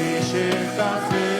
거치실 것을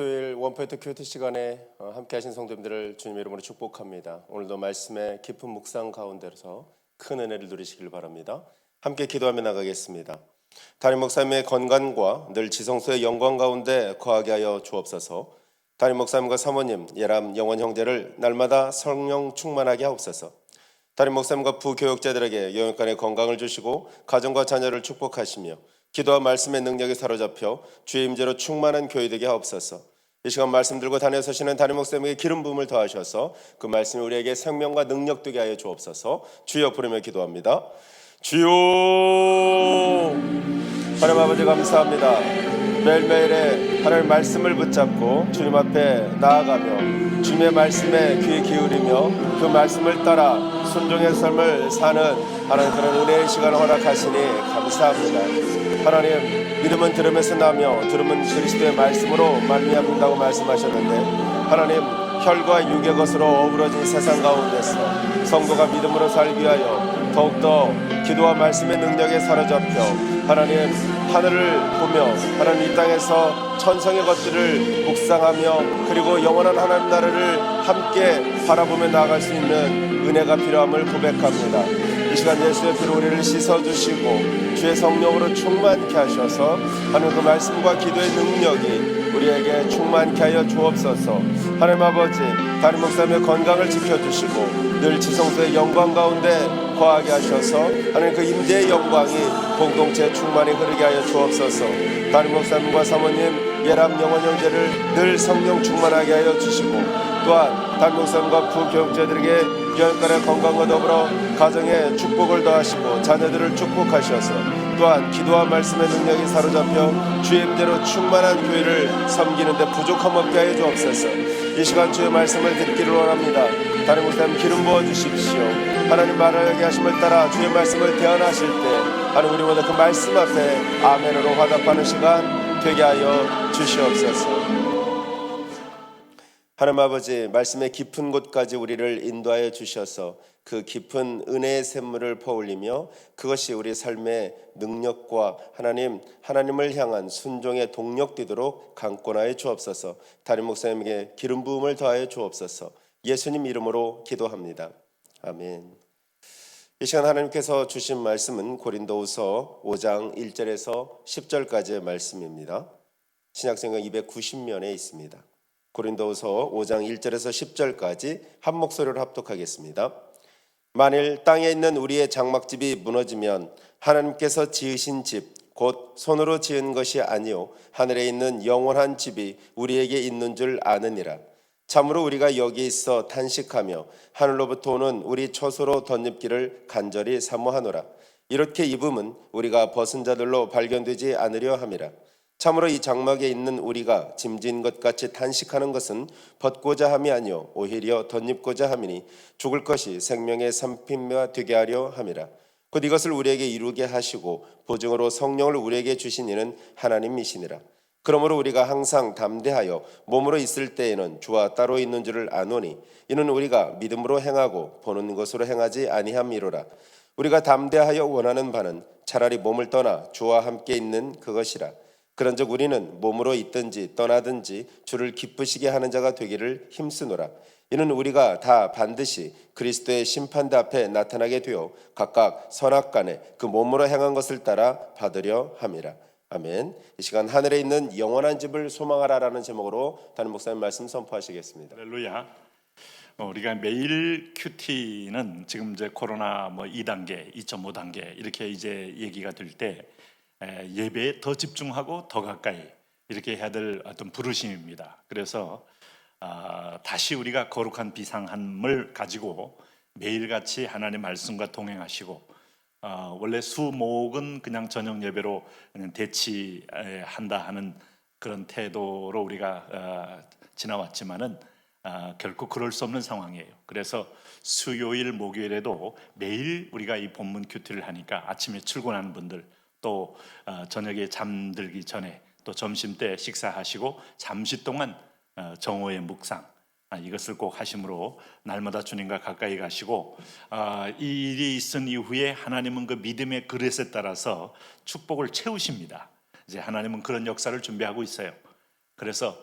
수요일 원포인트 큐티 시간에 함께 하신 성도님들을 주님의 이름으로 축복합니다. 오늘도 말씀의 깊은 묵상 가운데서 큰 은혜를 누리시길 바랍니다. 함께 기도하며 나가겠습니다. 담임 목사님의 건강과 늘 지성소의 영광 가운데 거하게 하여 주옵소서. 담임 목사님과 사모님, 예람 영원 형제를 날마다 성령 충만하게 하옵소서. 담임 목사님과 부교육자들에게 영육간의 건강을 주시고 가정과 자녀를 축복하시며 기도와 말씀의 능력에 사로잡혀 주의 임재로 충만한 교회 되게 하옵소서. 이 시간 말씀 들고 다녀 서시는 담임 목사님에게 기름 부음을 더하셔서 그 말씀이 우리에게 생명과 능력 되게 하여 주옵소서. 주여 부르며 기도합니다. 주여. 하나님 아버지 감사합니다. 매일매일의 하나님 말씀을 붙잡고 주님 앞에 나아가며 주님의 말씀에 귀 기울이며 그 말씀을 따라 순종의 삶을 사는 하나님 그런 은혜의 시간을 허락하시니 감사합니다. 하나님, 믿음은 들음에서 나며 들음은 그리스도의 말씀으로 말미암는다고 말씀하셨는데, 하나님, 혈과 육의 것으로 어우러진 세상 가운데서 성도가 믿음으로 살기 위하여 더욱더 기도와 말씀의 능력에 사로잡혀 하나님 하늘을 보며 하나님 이 땅에서 천성의 것들을 묵상하며 그리고 영원한 하나님 나라를 함께 바라보며 나아갈 수 있는 은혜가 필요함을 고백합니다. 이 시간 예수의 피로 우리를 씻어주시고 주의 성령으로 충만케 하셔서 하나님 그 말씀과 기도의 능력이 우리에게 충만케 하여 주옵소서. 하나님 아버지, 담임 목사님의 건강을 지켜주시고 늘 지성소의 영광 가운데 거하게 하셔서 하나님 그 임재의 영광이 공동체 충만히 흐르게 하여 주옵소서. 담임 목사님과 사모님 예람 영원 형제를 늘 성령 충만하게 하여 주시고 또한 담임 목사님과 부교육자들에게 유년간의 건강과 더불어 가정에 축복을 더하시고 자녀들을 축복하셔서 또한 기도와 말씀의 능력이 사로잡혀 주의 임재로 충만한 교회를 섬기는 데 부족함 없게 하여 주옵소서. 이 시간 주의 말씀을 듣기를 원합니다. 담임 목사님 기름 부어 주십시오. 하나님 말하게 하심을 따라 주의 말씀을 대언하실 때 하나님 우리 모두 그 말씀 앞에 아멘으로 화답하는 시간 되게 하여 주시옵소서. 하나님 아버지, 말씀의 깊은 곳까지 우리를 인도하여 주셔서 그 깊은 은혜의 샘물을 퍼올리며 그것이 우리 삶의 능력과 하나님을 향한 순종의 동력 되도록 강권하여 주옵소서. 담임 목사님에게 기름 부음을 더하여 주옵소서. 예수님 이름으로 기도합니다. 아멘. 이 시간 하나님께서 주신 말씀은 고린도후서 5장 1절에서 10절까지의 말씀입니다. 신약성경 290면에 있습니다. 고린도후서 5장 1절에서 10절까지 한 목소리로 합독하겠습니다. 만일 땅에 있는 우리의 장막집이 무너지면 하나님께서 지으신 집 곧 손으로 지은 것이 아니요 하늘에 있는 영원한 집이 우리에게 있는 줄 아느니라. 참으로 우리가 여기 있어 탄식하며 하늘로부터 오는 우리 처소로 덧입기를 간절히 사모하노라. 이렇게 입음은 우리가 벗은 자들로 발견되지 않으려 함이라. 참으로 이 장막에 있는 우리가 짐진 것 같이 탄식하는 것은 벗고자 함이 아니요 오히려 덧입고자 함이니 죽을 것이 생명의 삼림과 되게 하려 함이라. 곧 이것을 우리에게 이루게 하시고 보증으로 성령을 우리에게 주신 이는 하나님이시니라. 그러므로 우리가 항상 담대하여 몸으로 있을 때에는 주와 따로 있는 줄을 아노니 이는 우리가 믿음으로 행하고 보는 것으로 행하지 아니함이로라. 우리가 담대하여 원하는 바는 차라리 몸을 떠나 주와 함께 있는 그것이라. 그런즉 우리는 몸으로 있든지 떠나든지 주를 기쁘시게 하는 자가 되기를 힘쓰노라. 이는 우리가 다 반드시 그리스도의 심판대 앞에 나타나게 되어 각각 선악간에 그 몸으로 행한 것을 따라 받으려 함이라. 아멘. 이 시간 하늘에 있는 영원한 집을 소망하라라는 제목으로 담임 목사님 말씀 선포하시겠습니다. 할렐루야. 우리가 매일 큐티는 지금 이제 코로나 2단계, 2.5단계 이렇게 이제 얘기가 될 때 예배에 더 집중하고 더 가까이 이렇게 해야 될 어떤 부르심입니다. 그래서 다시 우리가 거룩한 비상함을 가지고 매일같이 하나님의 말씀과 동행하시고 원래 수목은 그냥 저녁 예배로 그냥 대치한다 하는 그런 태도로 우리가 지나왔지만은 결코 그럴 수 없는 상황이에요. 그래서 수요일, 목요일에도 매일 우리가 이 본문 큐티를 하니까 아침에 출근하는 분들 또 저녁에 잠들기 전에 또 점심때 식사하시고 잠시 동안 정오의 묵상 이것을 꼭 하심으로 날마다 주님과 가까이 가시고 이 일이 있은 이후에 하나님은 그 믿음의 그릇에 따라서 축복을 채우십니다. 이제 하나님은 그런 역사를 준비하고 있어요. 그래서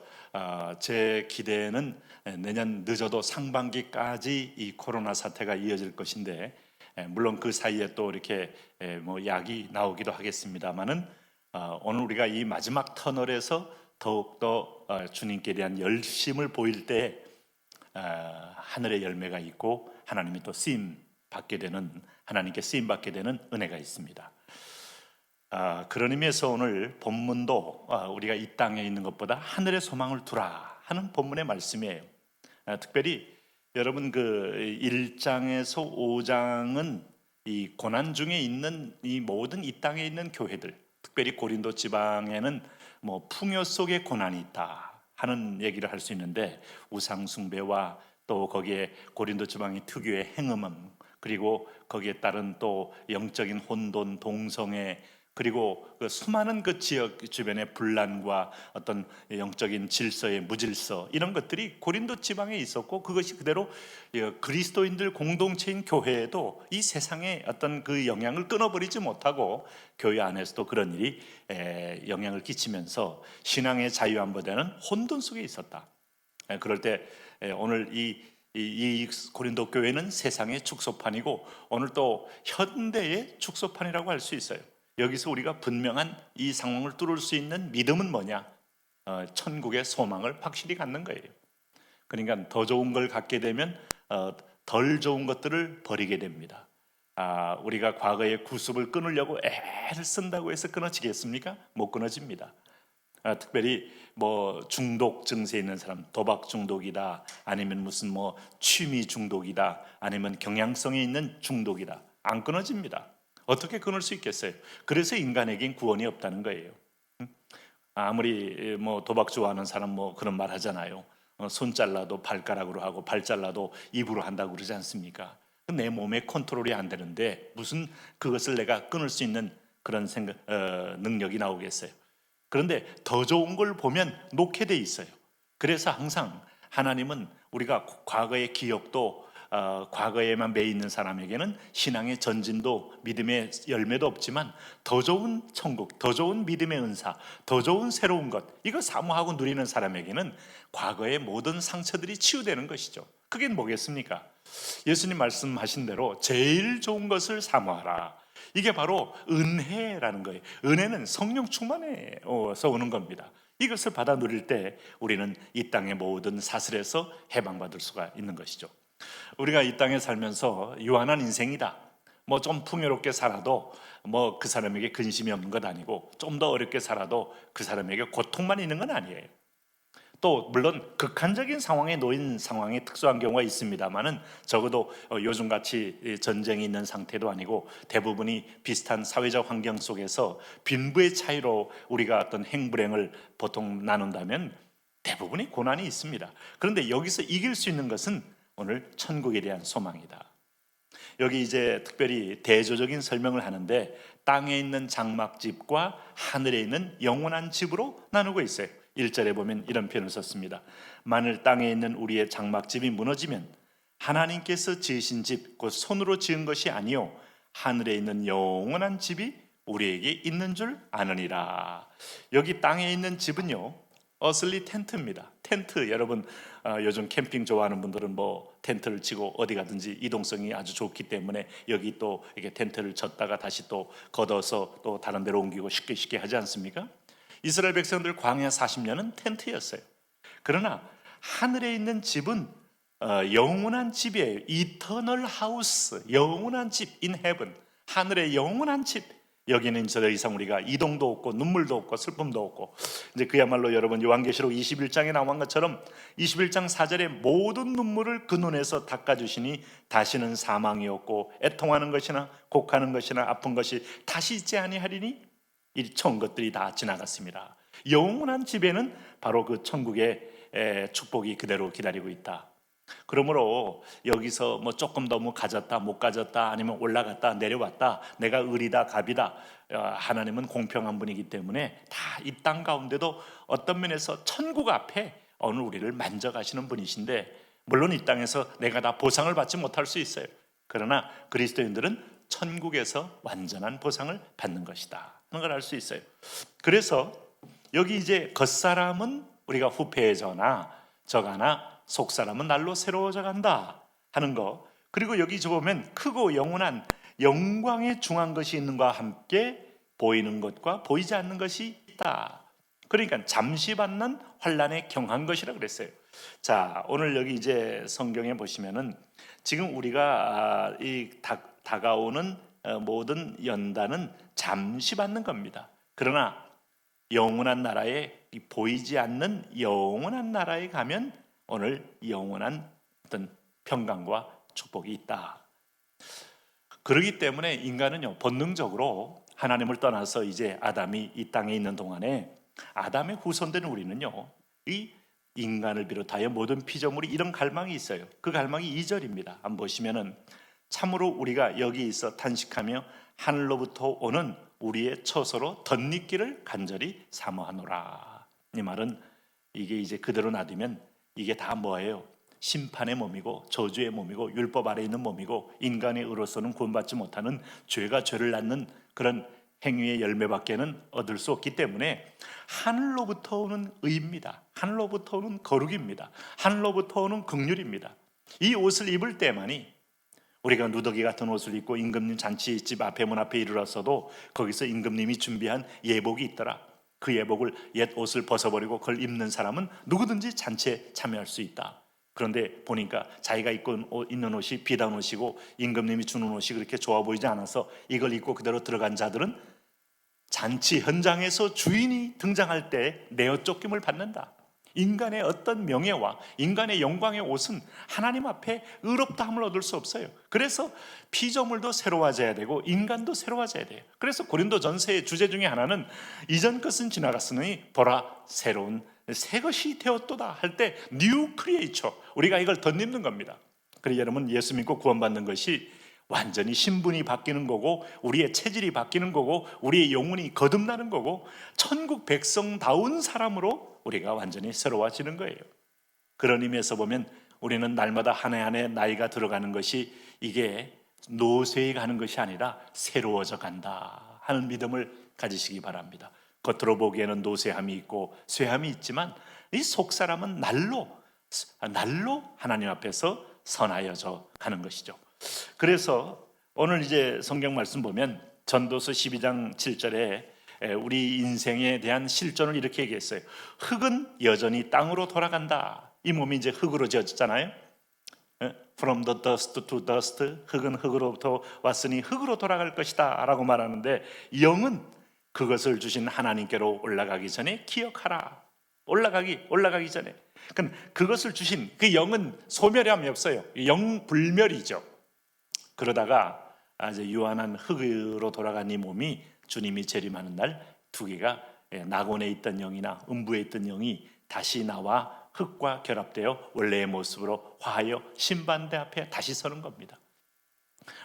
제 기대는 내년 늦어도 상반기까지 이 코로나 사태가 이어질 것인데 물론 그 사이에 또 이렇게 약이 나오기도 하겠습니다만은 오늘 우리가 이 마지막 터널에서 더욱더 주님께 대한 열심을 보일 때 하늘의 열매가 있고 하나님이 또 하나님께 쓰임 받게 되는 은혜가 있습니다. 그런 의미에서 오늘 본문도 우리가 이 땅에 있는 것보다 하늘의 소망을 두라 하는 본문의 말씀이에요. 특별히 여러분 그 1장에서 5장은 이 고난 중에 있는 이 모든 이 땅에 있는 교회들, 특별히 고린도 지방에는 뭐 풍요 속에 고난이 있다 하는 얘기를 할 수 있는데, 우상 숭배와 또 거기에 고린도 지방의 특유의 행음함, 그리고 거기에 따른 또 영적인 혼돈, 동성애, 그리고 그 수많은 그 지역 주변의 분란과 어떤 영적인 질서의 무질서, 이런 것들이 고린도 지방에 있었고, 그것이 그대로 그리스도인들 공동체인 교회에도 이 세상의 어떤 그 영향을 끊어버리지 못하고 교회 안에서도 그런 일이 영향을 끼치면서 신앙의 자유함보다는 혼돈 속에 있었다. 그럴 때 오늘 이 고린도 교회는 세상의 축소판이고, 오늘 또 현대의 축소판이라고 할 수 있어요. 여기서 우리가 분명한 이 상황을 뚫을 수 있는 믿음은 뭐냐? 천국의 소망을 확실히 갖는 거예요. 그러니까 더 좋은 걸 갖게 되면 덜 좋은 것들을 버리게 됩니다. 우리가 과거의 구습을 끊으려고 애를 쓴다고 해서 끊어지겠습니까? 못 끊어집니다. 특별히 뭐 중독 증세 있는 사람, 도박 중독이다, 아니면 무슨 뭐 취미 중독이다, 아니면 경향성에 있는 중독이다, 안 끊어집니다. 어떻게 끊을 수 있겠어요? 그래서 인간에겐 구원이 없다는 거예요. 아무리 뭐 도박 좋아하는 사람 뭐 그런 말 하잖아요. 손 잘라도 발가락으로 하고 발 잘라도 입으로 한다고 그러지 않습니까? 내 몸에 컨트롤이 안 되는데 무슨 그것을 내가 끊을 수 있는 그런 능력이 나오겠어요? 그런데 더 좋은 걸 보면 놓게 돼 있어요. 그래서 항상 하나님은 우리가 과거의 기억도 과거에만 매 있는 사람에게는 신앙의 전진도 믿음의 열매도 없지만, 더 좋은 천국, 더 좋은 믿음의 은사, 더 좋은 새로운 것, 이거 사모하고 누리는 사람에게는 과거의 모든 상처들이 치유되는 것이죠. 그게 뭐겠습니까? 예수님 말씀하신 대로 제일 좋은 것을 사모하라. 이게 바로 은혜라는 거예요. 은혜는 성령 충만해서 오는 겁니다. 이것을 받아 누릴 때 우리는 이 땅의 모든 사슬에서 해방받을 수가 있는 것이죠. 우리가 이 땅에 살면서 유한한 인생이다, 뭐 좀 풍요롭게 살아도 뭐 그 사람에게 근심이 없는 것 아니고, 좀 더 어렵게 살아도 그 사람에게 고통만 있는 건 아니에요. 또 물론 극한적인 상황에 놓인 상황이 특수한 경우가 있습니다만은, 적어도 요즘같이 전쟁이 있는 상태도 아니고 대부분이 비슷한 사회적 환경 속에서 빈부의 차이로 우리가 어떤 행불행을 보통 나눈다면 대부분이 고난이 있습니다. 그런데 여기서 이길 수 있는 것은 오늘 천국에 대한 소망이다. 여기 이제 특별히 대조적인 설명을 하는데, 땅에 있는 장막집과 하늘에 있는 영원한 집으로 나누고 있어요. 1절에 보면 이런 표현을 썼습니다. 만일 땅에 있는 우리의 장막집이 무너지면 하나님께서 지으신 집, 곧 손으로 지은 것이 아니요 하늘에 있는 영원한 집이 우리에게 있는 줄 아느니라. 여기 땅에 있는 집은요, 어슬리 텐트입니다. 텐트, 여러분 요즘 캠핑 좋아하는 분들은 뭐 텐트를 치고 어디 가든지 이동성이 아주 좋기 때문에 여기 또 이렇게 텐트를 쳤다가 다시 또 걷어서 또 다른 데로 옮기고 쉽게 하지 않습니까? 이스라엘 백성들 광야 40년은 텐트였어요. 그러나 하늘에 있는 집은 영원한 집이에요. 이터널 하우스, 영원한 집, in heaven, 하늘의 영원한 집. 여기는 더 이상 우리가 이동도 없고 눈물도 없고 슬픔도 없고, 이제 그야말로 여러분 요한계시록 21장에 나온 것처럼 21장 4절에 모든 눈물을 그 눈에서 닦아주시니 다시는 사망이 없고 애통하는 것이나 곡하는 것이나 아픈 것이 다시 있지 아니하리니, 이 처음 것들이 다 지나갔습니다. 영원한 집에는 바로 그 천국의 축복이 그대로 기다리고 있다. 그러므로 여기서 뭐 조금 더 뭐 가졌다 못 가졌다, 아니면 올라갔다 내려왔다, 내가 을이다 갑이다, 하나님은 공평한 분이기 때문에 다 이 땅 가운데도 어떤 면에서 천국 앞에 오늘 우리를 만져가시는 분이신데, 물론 이 땅에서 내가 다 보상을 받지 못할 수 있어요. 그러나 그리스도인들은 천국에서 완전한 보상을 받는 것이다 하는 걸 알 수 있어요. 그래서 여기 이제 겉사람은 우리가 후패해져나 저가나 속사람은 날로 새로워져 간다 하는 거, 그리고 여기 보면 크고 영원한 영광에 중한 것이 있는 것과 함께 보이는 것과 보이지 않는 것이 있다. 그러니까 잠시 받는 환난에 경한 것이라 그랬어요. 자, 오늘 여기 이제 성경에 보시면은 지금 우리가 이 다가오는 모든 연단은 잠시 받는 겁니다. 그러나 영원한 나라에, 보이지 않는 영원한 나라에 가면 오늘 영원한 어떤 평강과 축복이 있다. 그렇기 때문에 인간은요, 본능적으로 하나님을 떠나서 이제 아담이 이 땅에 있는 동안에 아담의 후손된 우리는요, 이 인간을 비롯하여 모든 피조물이 이런 갈망이 있어요. 그 갈망이 2절입니다. 한번 보시면은 참으로 우리가 여기 있어 탄식하며 하늘로부터 오는 우리의 처소로 덧입기를 간절히 사모하노라. 이 말은 이게 이제 그대로 놔두면 이게 다 뭐예요? 심판의 몸이고 저주의 몸이고 율법 아래 있는 몸이고 인간의 의로서는 구원받지 못하는 죄가 죄를 낳는 그런 행위의 열매밖에는 얻을 수 없기 때문에 하늘로부터 오는 의입니다. 하늘로부터 오는 거룩입니다. 하늘로부터 오는 긍휼입니다. 이 옷을 입을 때만이 우리가 누더기 같은 옷을 입고 임금님 잔치집 앞에 문 앞에 이르렀어도 거기서 임금님이 준비한 예복이 있더라. 그 예복을 옛 옷을 벗어버리고 그걸 입는 사람은 누구든지 잔치에 참여할 수 있다. 그런데 보니까 자기가 입고 있는 옷이 비단 옷이고 임금님이 주는 옷이 그렇게 좋아 보이지 않아서 이걸 입고 그대로 들어간 자들은 잔치 현장에서 주인이 등장할 때 내어 쫓김을 받는다. 인간의 어떤 명예와 인간의 영광의 옷은 하나님 앞에 의롭다함을 얻을 수 없어요. 그래서 피조물도 새로워져야 되고 인간도 새로워져야 돼요. 그래서 고린도전서의 주제 중에 하나는 이전 것은 지나갔으니 보라 새로운 새 것이 되었도다 할 때 뉴 크리에이처, 우리가 이걸 덧입는 겁니다. 그래서 여러분, 예수 믿고 구원받는 것이 완전히 신분이 바뀌는 거고 우리의 체질이 바뀌는 거고 우리의 영혼이 거듭나는 거고 천국 백성다운 사람으로 우리가 완전히 새로워지는 거예요. 그런 의미에서 보면 우리는 날마다 한 해 한 해 나이가 들어가는 것이 이게 노쇠해 가는 것이 아니라 새로워져 간다 하는 믿음을 가지시기 바랍니다. 겉으로 보기에는 노쇠함이 있고 쇠함이 있지만 이 속사람은 날로 하나님 앞에서 선하여져 가는 것이죠. 그래서 오늘 이제 성경 말씀 보면 전도서 12장 7절에 우리 인생에 대한 실존을 이렇게 얘기했어요. 흙은 여전히 땅으로 돌아간다. 이 몸이 이제 흙으로 지어졌잖아요. From the dust to dust, 흙은 흙으로부터 왔으니 흙으로 돌아갈 것이다 라고 말하는데, 영은 그것을 주신 하나님께로 올라가기 전에 기억하라. 올라가기 전에. 그것을 주신 그 영은 소멸함이 없어요. 영불멸이죠. 그러다가 이제 유한한 흙으로 돌아간 이 몸이 주님이 재림하는 날 두 개가 낙원에 있던 영이나 음부에 있던 영이 다시 나와 흙과 결합되어 원래의 모습으로 화하여 심판대 앞에 다시 서는 겁니다.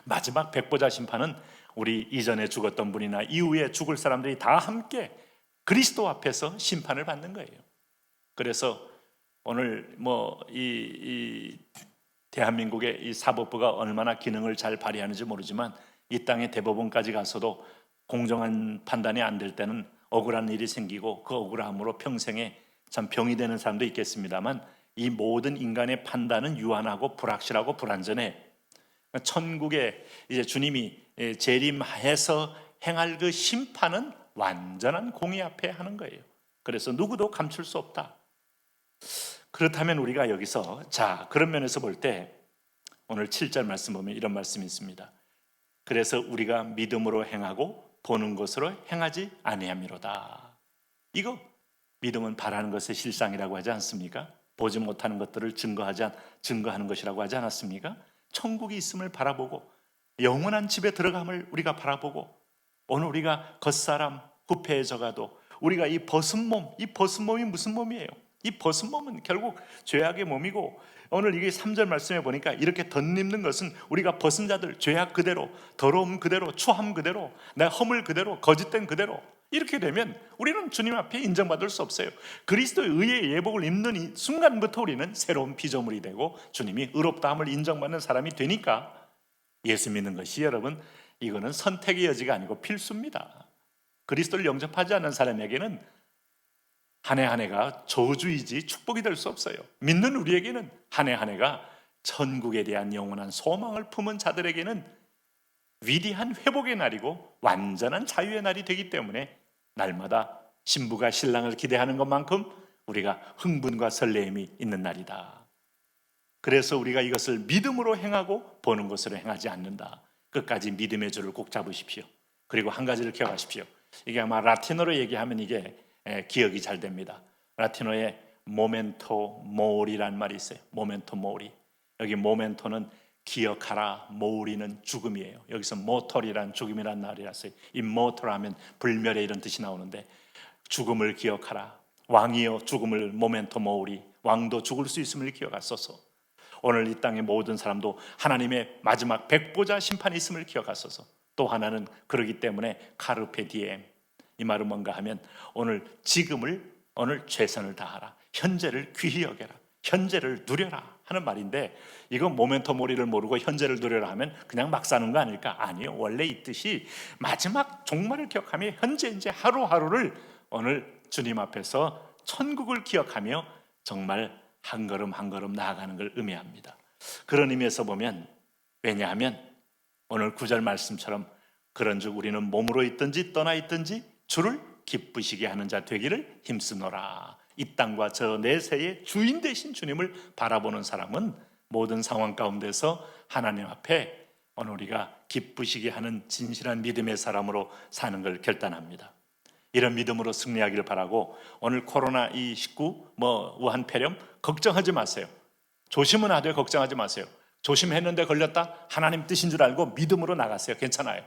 마지막 백보자 심판은 우리 이전에 죽었던 분이나 이후에 죽을 사람들이 다 함께 그리스도 앞에서 심판을 받는 거예요. 그래서 오늘 이 대한민국의 이 사법부가 얼마나 기능을 잘 발휘하는지 모르지만 이 땅의 대법원까지 가서도 공정한 판단이 안 될 때는 억울한 일이 생기고 그 억울함으로 평생에 참 병이 되는 사람도 있겠습니다만, 이 모든 인간의 판단은 유한하고 불확실하고 불안전해. 천국에 이제 주님이 재림해서 행할 그 심판은 완전한 공의 앞에 하는 거예요. 그래서 누구도 감출 수 없다. 그렇다면 우리가 여기서 그런 면에서 볼 때 오늘 7절 말씀 보면 이런 말씀이 있습니다. 그래서 우리가 믿음으로 행하고 보는 것으로 행하지 아니함이로다. 이거 믿음은 바라는 것의 실상이라고 하지 않습니까? 보지 못하는 것들을 증거하는 것이라고 하지 않았습니까? 천국이 있음을 바라보고 영원한 집에 들어감을 우리가 바라보고, 오늘 우리가 겉사람 후패해져 가도 우리가 이 벗은 몸이 무슨 몸이에요? 이 벗은 몸은 결국 죄악의 몸이고, 오늘 이게 3절 말씀에 보니까 이렇게 덧입는 것은 우리가 벗은 자들, 죄악 그대로, 더러움 그대로, 추함 그대로, 내 허물 그대로, 거짓된 그대로, 이렇게 되면 우리는 주님 앞에 인정받을 수 없어요. 그리스도의 의의 예복을 입는 이 순간부터 우리는 새로운 피조물이 되고 주님이 의롭다함을 인정받는 사람이 되니까, 예수 믿는 것이 여러분, 이거는 선택의 여지가 아니고 필수입니다. 그리스도를 영접하지 않는 사람에게는 한 해 한 해가 저주이지 축복이 될 수 없어요. 믿는 우리에게는 한 해 한 해가 천국에 대한 영원한 소망을 품은 자들에게는 위대한 회복의 날이고 완전한 자유의 날이 되기 때문에 날마다 신부가 신랑을 기대하는 것만큼 우리가 흥분과 설레임이 있는 날이다. 그래서 우리가 이것을 믿음으로 행하고 보는 것으로 행하지 않는다. 끝까지 믿음의 줄을 꼭 잡으십시오. 그리고 한 가지를 기억하십시오. 이게 아마 라틴어로 얘기하면 이게 기억이 잘 됩니다. 라틴어에 모멘토 모리라는 말이 있어요. 모멘토 모리. 여기 모멘토는 기억하라, 모리는 죽음이에요. 여기서 모털이란 죽음이란 말이라서요. 임모털하면 불멸의 이런 뜻이 나오는데, 죽음을 기억하라. 왕이여 죽음을 모멘토 모리. 왕도 죽을 수 있음을 기억하소서. 오늘 이 땅의 모든 사람도 하나님의 마지막 백보자 심판이 있음을 기억하소서. 또 하나는 그러기 때문에 카르페 디엠. 이 말은 뭔가 하면 오늘 지금을, 오늘 최선을 다하라. 현재를 귀히 여겨라. 현재를 누려라 하는 말인데, 이건 모멘토 모리를 모르고 현재를 누려라 하면 그냥 막 사는 거 아닐까? 아니요. 원래 이 뜻이 마지막 종말을 기억하며 현재 이제 하루하루를 오늘 주님 앞에서 천국을 기억하며 정말 한 걸음 한 걸음 나아가는 걸 의미합니다. 그런 의미에서 보면, 왜냐하면 오늘 9절 말씀처럼 그런즉 우리는 몸으로 있든지 떠나 있든지 주를 기쁘시게 하는 자 되기를 힘쓰노라. 이 땅과 저 내세의 주인 되신 주님을 바라보는 사람은 모든 상황 가운데서 하나님 앞에 오늘 우리가 기쁘시게 하는 진실한 믿음의 사람으로 사는 걸 결단합니다. 이런 믿음으로 승리하기를 바라고, 오늘 코로나19 우한 폐렴 걱정하지 마세요. 조심은 하되 걱정하지 마세요. 조심했는데 걸렸다? 하나님 뜻인 줄 알고 믿음으로 나가세요. 괜찮아요.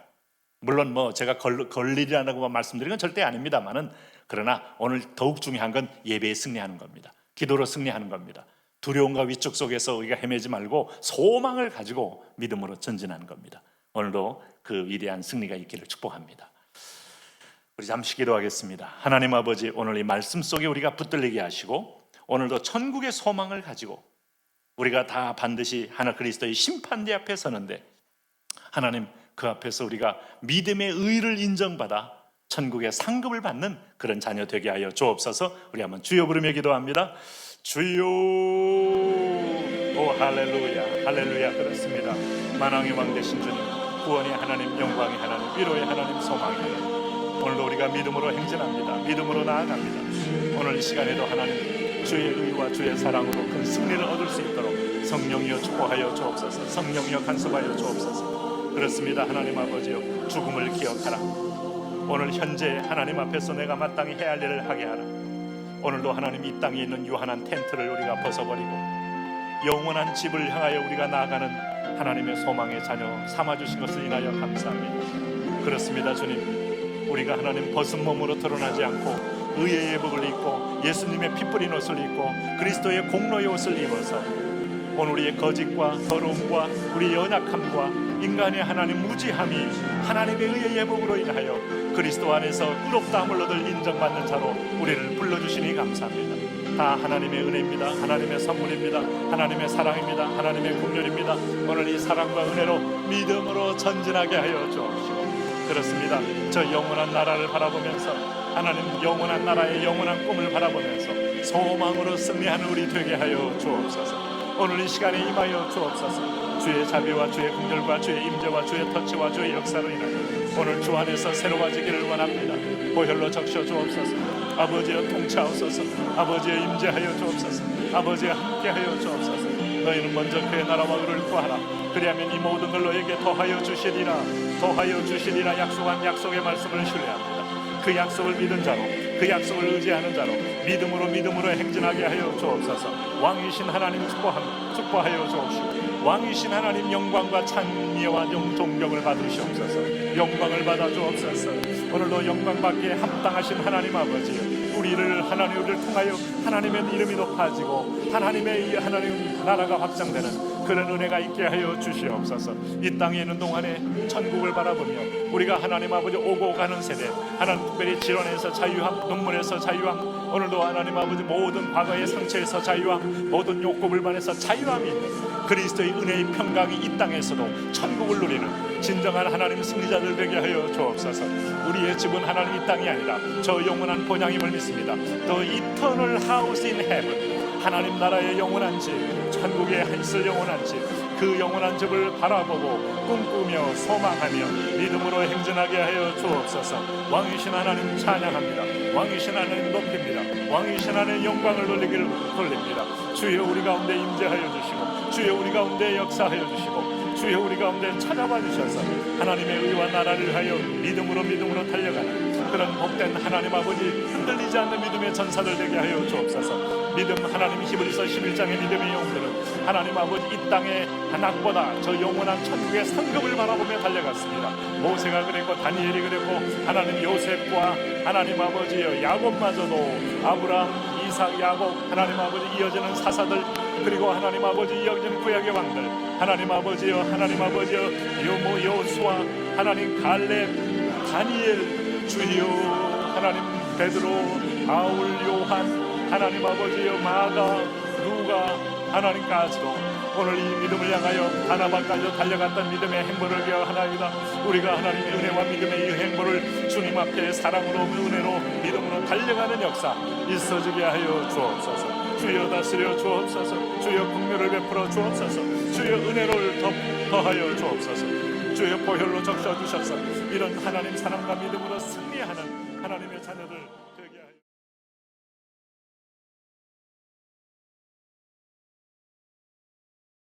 물론 제가 걸리라고 말씀드리는 건 절대 아닙니다만은, 그러나 오늘 더욱 중요한 건 예배에 승리하는 겁니다. 기도로 승리하는 겁니다. 두려움과 위축 속에서 우리가 헤매지 말고 소망을 가지고 믿음으로 전진하는 겁니다. 오늘도 그 위대한 승리가 있기를 축복합니다. 우리 잠시 기도하겠습니다. 하나님 아버지, 오늘 이 말씀 속에 우리가 붙들리게 하시고, 오늘도 천국의 소망을 가지고 우리가 다 반드시 하나 그리스도의 심판대 앞에 서는데, 하나님 그 앞에서 우리가 믿음의 의를 인정받아 천국의 상급을 받는 그런 자녀 되게 하여 주옵소서. 우리 한번 주여 부르며 기도합니다. 주여. 오 할렐루야, 할렐루야. 그렇습니다. 만왕의 왕 되신 주님, 구원의 하나님, 영광의 하나님, 위로의 하나님, 소망의 하나님, 오늘도 우리가 믿음으로 행진합니다. 믿음으로 나아갑니다. 오늘 이 시간에도 하나님 주의 의와 주의 사랑으로 큰 승리를 얻을 수 있도록 성령이여 축복하여 주옵소서. 성령이여 간섭하여 주옵소서. 그렇습니다. 하나님 아버지여, 죽음을 기억하라. 오늘 현재 하나님 앞에서 내가 마땅히 해야 할 일을 하게 하라. 오늘도 하나님 이 땅에 있는 유한한 텐트를 우리가 벗어버리고 영원한 집을 향하여 우리가 나아가는 하나님의 소망의 자녀 삼아주신 것을 인하여 감사합니다. 그렇습니다. 주님, 우리가 하나님 벗은 몸으로 드러나지 않고 의의 예복을 입고 예수님의 피 뿌린 옷을 입고 그리스도의 공로의 옷을 입어서 오늘 우리의 거짓과 더러움과 우리의 연약함과 인간의 하나님 무지함이 하나님의 의의 예복으로 인하여 그리스도 안에서 의롭다함을 얻을 인정받는 자로 우리를 불러주시니 감사합니다. 다 하나님의 은혜입니다. 하나님의 선물입니다. 하나님의 사랑입니다. 하나님의 긍휼입니다. 오늘 이 사랑과 은혜로 믿음으로 전진하게 하여 주옵시고, 그렇습니다. 저 영원한 나라를 바라보면서, 하나님 영원한 나라의 영원한 꿈을 바라보면서 소망으로 승리하는 우리 되게 하여 주옵소서. 오늘 이 시간에 임하여 주옵소서. 주의 자비와 주의 긍휼과 주의 임재와 주의 터치와 주의 역사로 인하여 오늘 주 안에서 새로워지기를 원합니다. 보혈로 적셔 주옵소서. 아버지여 통치하옵소서. 아버지여 임재하여 주옵소서. 아버지여 함께하여 주옵소서. 너희는 먼저 그의 나라와 의를 구하라. 그리하면 이 모든 걸 너에게 더하여 주시리라. 더하여 주시리라. 약속한 약속의 말씀을 신뢰합니다. 그 약속을 믿은 자로, 그 약속을 의지하는 자로 믿음으로 행진하게 하여 주옵소서. 왕이신 하나님 축복하여 주옵시고, 왕이신 하나님 영광과 찬미와 존경을 받으시옵소서. 영광을 받아 주옵소서. 오늘도 영광 받기에 합당하신 하나님 아버지, 우리를 통하여 하나님의 이름이 높아지고 하나님의 하나님 나라가 확장되는 그런 은혜가 있게 하여 주시옵소서. 이 땅에 있는 동안에 천국을 바라보며 우리가 하나님 아버지 오고 가는 세대, 하나님 특별히 질환에서 자유함, 눈물에서 자유함, 오늘도 하나님 아버지 모든 과거의 상처에서 자유함, 모든 욕구 불만에서 자유함이 있는 그리스도의 은혜의 평강이 이 땅에서도 천국을 누리는 진정한 하나님 승리자들 되게 하여 주옵소서. 우리의 집은 하나님 이 땅이 아니라 저 영원한 본향임을 믿습니다. The eternal house in heaven, 하나님 나라의 영원한 집, 천국에 있을 영원한 집, 그 영원한 집을 바라보고 꿈꾸며 소망하며 믿음으로 행진하게 하여 주옵소서. 왕이신 하나님 찬양합니다. 왕이신 하나님 높입니다. 왕이신 하나님 영광을 돌립니다. 주여 우리 가운데 임재하여 주시고, 주여 우리 가운데 역사하여 주시고, 주여 우리 가운데 찾아와 주셔서 하나님의 의와 나라를 위하여 믿음으로 달려가는 그런 복된 하나님 아버지 흔들리지 않는 믿음의 전사들 되게 하여 주옵소서. 믿음 하나님 히브리서 11장의 믿음의 영웅들은 하나님 아버지 이 땅의 낙보다 저 영원한 천국의 상급을 바라보며 달려갔습니다. 모세가 그랬고 다니엘이 그랬고 하나님 요셉과 하나님 아버지여 야곱마저도 아브라함 이삭 야곱 하나님 아버지 이어지는 사사들 그리고 하나님 아버지 이어지는 구약의 왕들 하나님 아버지여 요모 여호수아 하나님 갈렙 다니엘 주여 하나님 베드로 바울 요한 하나님 아버지여 마가 누가 하나님까지도 오늘 이 믿음을 향하여 다나바까지 달려갔던 믿음의 행보를 기억하나이다. 우리가 하나님의 은혜와 믿음의 이 행보를 주님 앞에 사랑으로 은혜로 믿음으로 달려가는 역사 있어지게 하여 주옵소서. 주여 다스려 주옵소서. 주여 긍휼을 베풀어 주옵소서. 주여 은혜를 더하여 주옵소서. 주여 보혈로 적셔 주셔서 이런 하나님 사랑과 믿음으로 승리하는 하나님의 자녀들